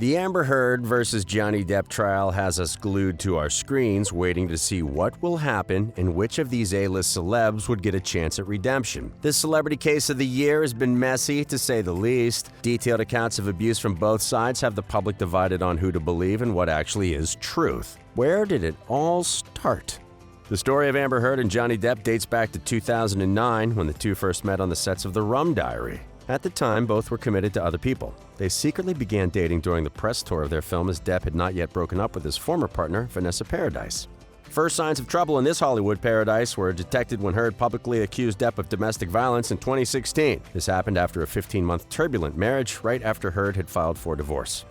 The Amber Heard versus Johnny Depp trial has us glued to our screens waiting to see what will happen and which of these A-list celebs would get a chance at redemption. This celebrity case of the year has been messy, to say the least. Detailed accounts of abuse from both sides have the public divided on who to believe and what actually is truth. Where did it all start? The story of Amber Heard and Johnny Depp dates back to 2009 when the two first met on the sets of The Rum Diary. At the time, both were committed to other people. They secretly began dating during the press tour of their film, as Depp had not yet broken up with his former partner, Vanessa Paradis. First signs of trouble in this Hollywood paradise were detected when Heard publicly accused Depp of domestic violence in 2016. This happened after a 15-month turbulent marriage, right after Heard had filed for divorce.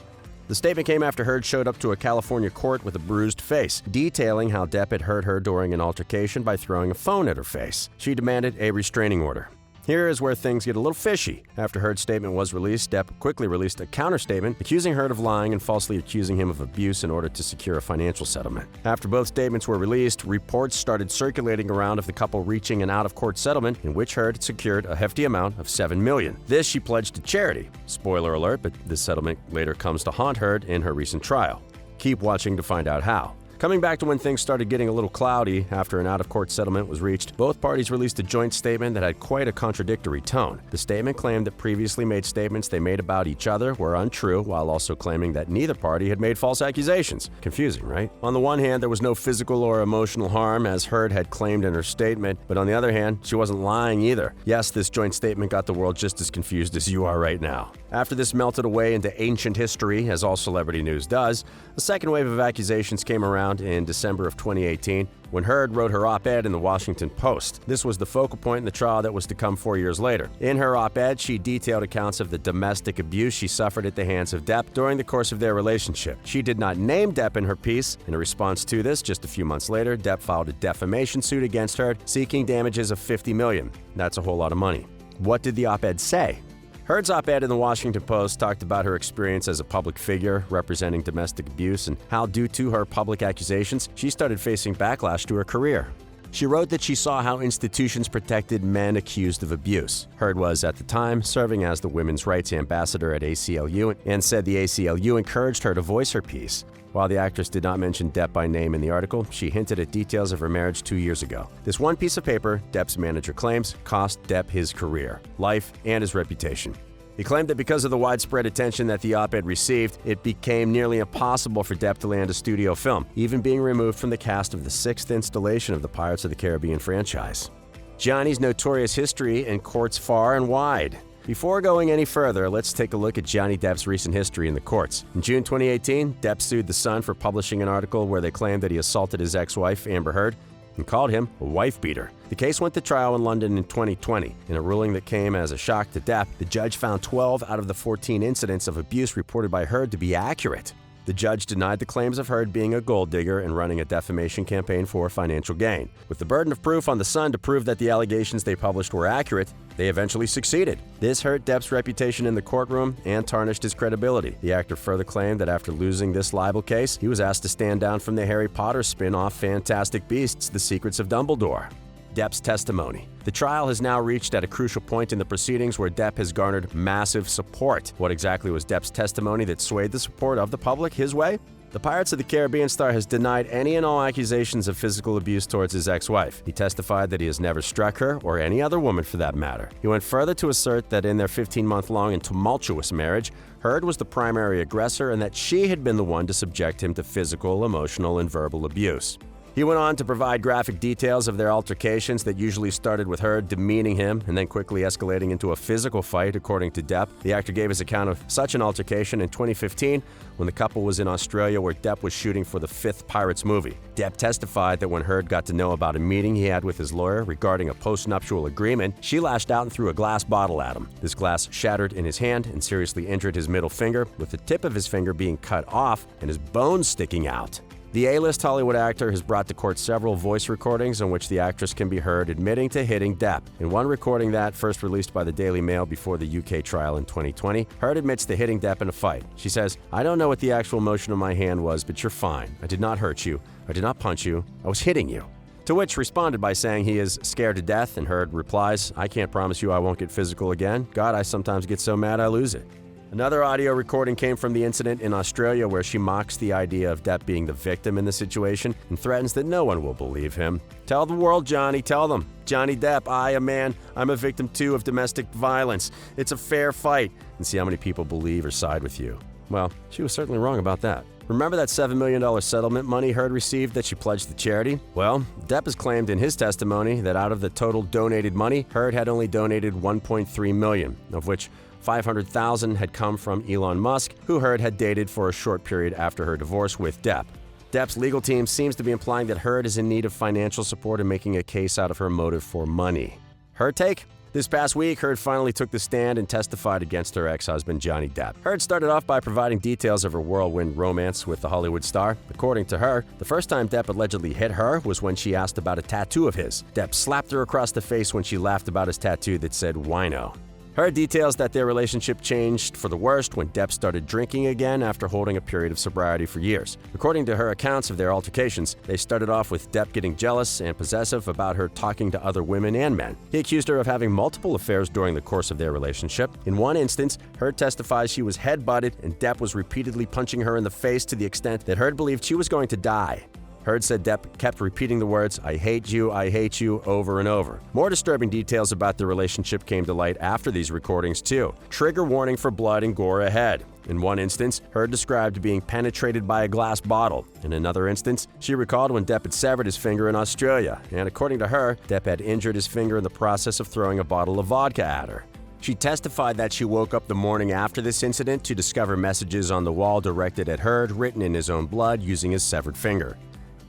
The statement came after Heard showed up to a California court with a bruised face, detailing how Depp had hurt her during an altercation by throwing a phone at her face. She demanded a restraining order. Here is where things get a little fishy. After Heard's statement was released, Depp quickly released a counter-statement accusing Heard of lying and falsely accusing him of abuse in order to secure a financial settlement. After both statements were released, reports started circulating around of the couple reaching an out-of-court settlement in which Heard secured a hefty amount of $7 million. This she pledged to charity. Spoiler alert, but this settlement later comes to haunt Heard in her recent trial. Keep watching to find out how. Coming back to when things started getting a little cloudy after an out-of-court settlement was reached, both parties released a joint statement that had quite a contradictory tone. The statement claimed that previously made statements they made about each other were untrue, while also claiming that neither party had made false accusations. Confusing, right? On the one hand, there was no physical or emotional harm, as Heard had claimed in her statement, but on the other hand, she wasn't lying either. Yes, this joint statement got the world just as confused as you are right now. After this melted away into ancient history, as all celebrity news does, a second wave of accusations came around in December of 2018 when Heard wrote her op-ed in the Washington Post. This was the focal point in the trial that was to come 4 years later. In her op-ed, she detailed accounts of the domestic abuse she suffered at the hands of Depp during the course of their relationship. She did not name Depp in her piece. In a response to this, just a few months later, Depp filed a defamation suit against Heard, seeking damages of $50 million. That's a whole lot of money. What did the op-ed say? Heard's op-ed in the Washington Post talked about her experience as a public figure representing domestic abuse and how, due to her public accusations, she started facing backlash to her career. She wrote that she saw how institutions protected men accused of abuse. Heard was, at the time, serving as the women's rights ambassador at ACLU and said the ACLU encouraged her to voice her piece. While the actress did not mention Depp by name in the article, she hinted at details of her marriage 2 years ago. This one piece of paper, Depp's manager claims, cost Depp his career, life, and his reputation. He claimed that because of the widespread attention that the op-ed received, it became nearly impossible for Depp to land a studio film, even being removed from the cast of the 6th installation of the Pirates of the Caribbean franchise. Johnny's notorious history in courts far and wide. Before going any further, let's take a look at Johnny Depp's recent history in the courts. In June 2018, Depp sued The Sun for publishing an article where they claimed that he assaulted his ex-wife, Amber Heard, and called him a wife-beater. The case went to trial in London in 2020. In a ruling that came as a shock to Depp, the judge found 12 out of the 14 incidents of abuse reported by Heard to be accurate. The judge denied the claims of Heard being a gold digger and running a defamation campaign for financial gain. With the burden of proof on The Sun to prove that the allegations they published were accurate, they eventually succeeded. This hurt Depp's reputation in the courtroom and tarnished his credibility. The actor further claimed that after losing this libel case, he was asked to stand down from the Harry Potter spin-off Fantastic Beasts: The Secrets of Dumbledore. Depp's testimony. The trial has now reached at a crucial point in the proceedings where Depp has garnered massive support. What exactly was Depp's testimony that swayed the support of the public his way? The Pirates of the Caribbean star has denied any and all accusations of physical abuse towards his ex-wife. He testified that he has never struck her, or any other woman for that matter. He went further to assert that in their 15-month-long and tumultuous marriage, Heard was the primary aggressor and that she had been the one to subject him to physical, emotional, and verbal abuse. He went on to provide graphic details of their altercations that usually started with Heard demeaning him and then quickly escalating into a physical fight, according to Depp. The actor gave his account of such an altercation in 2015 when the couple was in Australia where Depp was shooting for the 5th Pirates movie. Depp testified that when Heard got to know about a meeting he had with his lawyer regarding a post-nuptial agreement, she lashed out and threw a glass bottle at him. This glass shattered in his hand and seriously injured his middle finger, with the tip of his finger being cut off and his bones sticking out. The A-list Hollywood actor has brought to court several voice recordings in which the actress can be heard admitting to hitting Depp. In one recording that, first released by the Daily Mail before the UK trial in 2020, Heard admits to hitting Depp in a fight. She says, "I don't know what the actual motion of my hand was, but you're fine. I did not hurt you. I did not punch you. I was hitting you." To which responded by saying he is scared to death, and Heard replies, "I can't promise you I won't get physical again. God, I sometimes get so mad I lose it." Another audio recording came from the incident in Australia where she mocks the idea of Depp being the victim in the situation and threatens that no one will believe him. Tell the world, Johnny, tell them. Johnny Depp, I, a man, I'm a victim too of domestic violence. It's a fair fight. And see how many people believe or side with you. Well, she was certainly wrong about that. Remember that $7 million settlement money Heard received that she pledged to charity? Well, Depp has claimed in his testimony that out of the total donated money, Heard had only donated $1.3 million, of which $500,000 had come from Elon Musk, who Heard had dated for a short period after her divorce with Depp. Depp's legal team seems to be implying that Heard is in need of financial support and making a case out of her motive for money. Her take? This past week, Heard finally took the stand and testified against her ex-husband, Johnny Depp. Heard started off by providing details of her whirlwind romance with the Hollywood star. According to her, the first time Depp allegedly hit her was when she asked about a tattoo of his. Depp slapped her across the face when she laughed about his tattoo that said "wino." Heard details that their relationship changed for the worst when Depp started drinking again after holding a period of sobriety for years. According to her accounts of their altercations, they started off with Depp getting jealous and possessive about her talking to other women and men. He accused her of having multiple affairs during the course of their relationship. In one instance, Heard testifies she was head-butted and Depp was repeatedly punching her in the face to the extent that Heard believed she was going to die. Heard said Depp kept repeating the words, I hate you, over and over. More disturbing details about the relationship came to light after these recordings, too. Trigger warning for blood and gore ahead. In one instance, Heard described being penetrated by a glass bottle. In another instance, she recalled when Depp had severed his finger in Australia. And according to her, Depp had injured his finger in the process of throwing a bottle of vodka at her. She testified that she woke up the morning after this incident to discover messages on the wall directed at Heard, written in his own blood using his severed finger.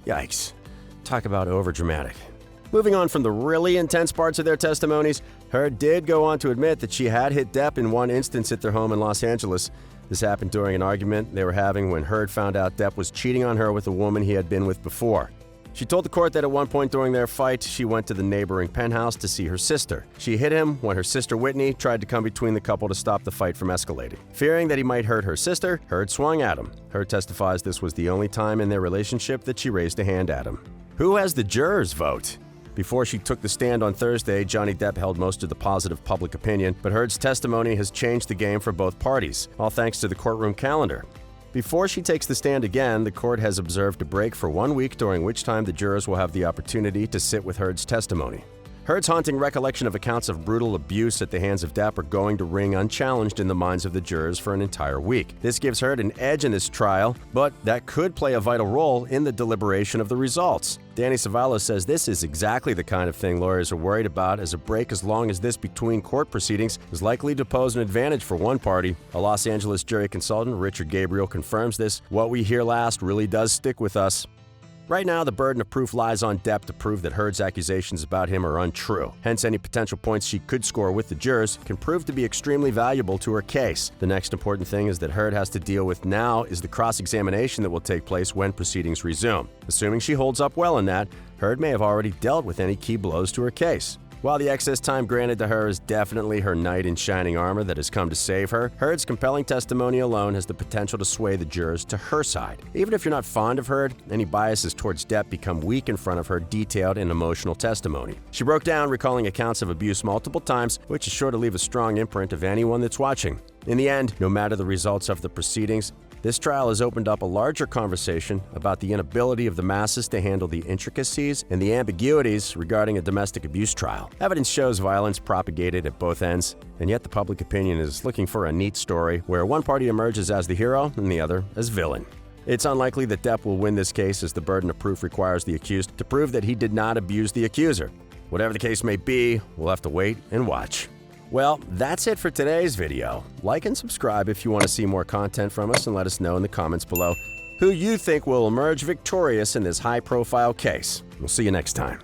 Yikes. Talk about overdramatic. Moving on from the really intense parts of their testimonies, Heard did go on to admit that she had hit Depp in one instance at their home in Los Angeles. This happened during an argument they were having when Heard found out Depp was cheating on her with a woman he had been with before. She told the court that at one point during their fight, she went to the neighboring penthouse to see her sister. She hit him when her sister Whitney tried to come between the couple to stop the fight from escalating. Fearing that he might hurt her sister, Heard swung at him. Heard testifies this was the only time in their relationship that she raised a hand at him. Who has the jurors vote? Before she took the stand on Thursday, Johnny Depp held most of the positive public opinion, but Heard's testimony has changed the game for both parties, all thanks to the courtroom calendar. Before she takes the stand again, the court has observed a break for 1 week during which time the jurors will have the opportunity to sit with Heard's testimony. Heard's haunting recollection of accounts of brutal abuse at the hands of Depp are going to ring unchallenged in the minds of the jurors for an entire week. This gives Heard an edge in this trial, but that could play a vital role in the deliberation of the results. Danny Savallo says this is exactly the kind of thing lawyers are worried about, as a break as long as this between court proceedings is likely to pose an advantage for one party. A Los Angeles jury consultant, Richard Gabriel, confirms this. What we hear last really does stick with us. Right now, the burden of proof lies on Depp to prove that Heard's accusations about him are untrue. Hence, any potential points she could score with the jurors can prove to be extremely valuable to her case. The next important thing is that Heard has to deal with now is the cross-examination that will take place when proceedings resume. Assuming she holds up well in that, Heard may have already dealt with any key blows to her case. While the excess time granted to her is definitely her knight in shining armor that has come to save her, Heard's compelling testimony alone has the potential to sway the jurors to her side. Even if you're not fond of Heard, any biases towards Depp become weak in front of her detailed and emotional testimony. She broke down recalling accounts of abuse multiple times, which is sure to leave a strong imprint of anyone that's watching. In the end, no matter the results of the proceedings, this trial has opened up a larger conversation about the inability of the masses to handle the intricacies and the ambiguities regarding a domestic abuse trial. Evidence shows violence propagated at both ends, and yet the public opinion is looking for a neat story where one party emerges as the hero and the other as villain. It's unlikely that Depp will win this case, as the burden of proof requires the accused to prove that he did not abuse the accuser. Whatever the case may be, we'll have to wait and watch. Well, that's it for today's video. Like and subscribe if you want to see more content from us, and let us know in the comments below who you think will emerge victorious in this high-profile case. We'll see you next time.